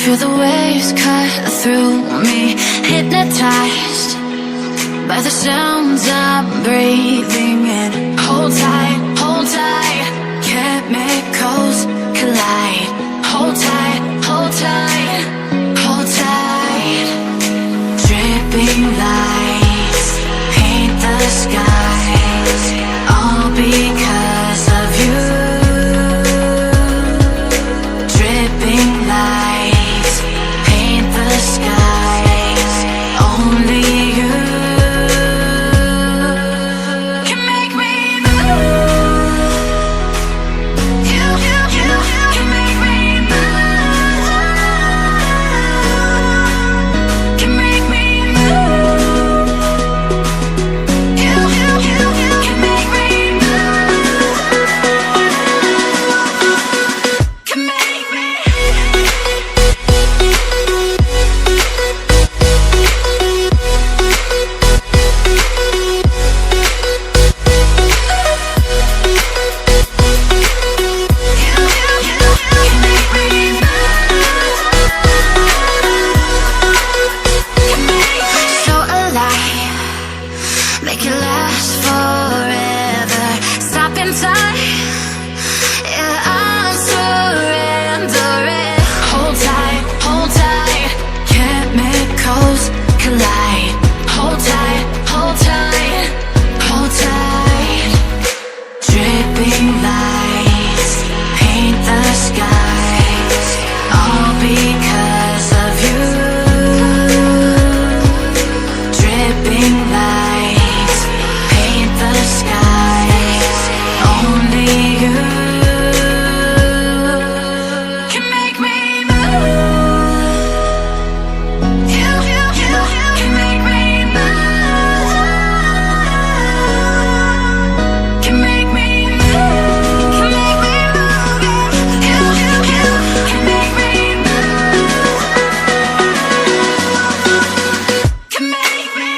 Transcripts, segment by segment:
feel the waves cut through me, hypnotized by the sounds I'm breathing in. Hold tight, chemicals collide. Hold tight, hold tight, hold tight. Dripping lights paint the skies, all because of you. Dripping lights paint the skies, only you can make me move. You can make me move. Can make me move. You can make me move. Can make me. So alive, make it last forever. Stop in time, yeah, I'm surrendering. Hold tight, chemicals collide. Hold tight, hold tight, hold tight. Dripping lights paint the skies, all because of you. Dripping lights paint the skies, only you can make me move. You can make me move. Can make me move. Can make me move. You can make me move. Can make me.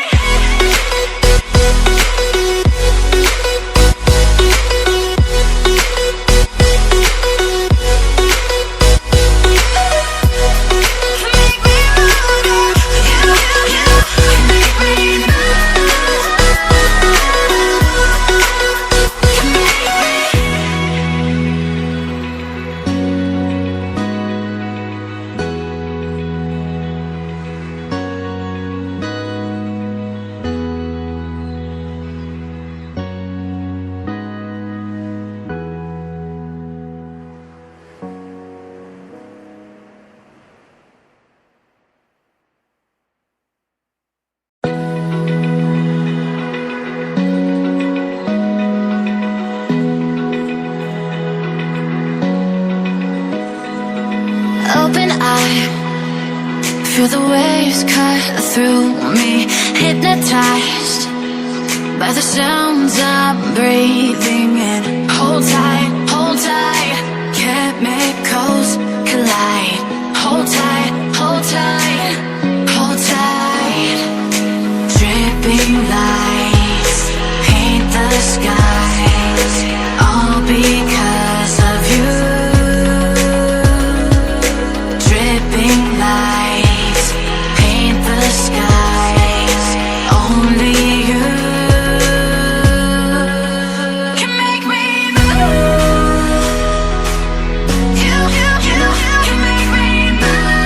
Open eye, feel the waves cut through me, hypnotized by the sounds I'm breathing in. Hold tight, chemicals collide. Hold tight, hold tight, hold tight. Dripping lights paint the skies, all because of you. Dripping lights paint the skies, only you can make me move. You can make me move.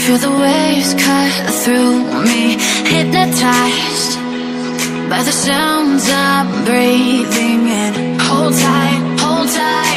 Feel the waves cut through me, hypnotized by the sounds I'm breathing in. Hold tight, hold tight.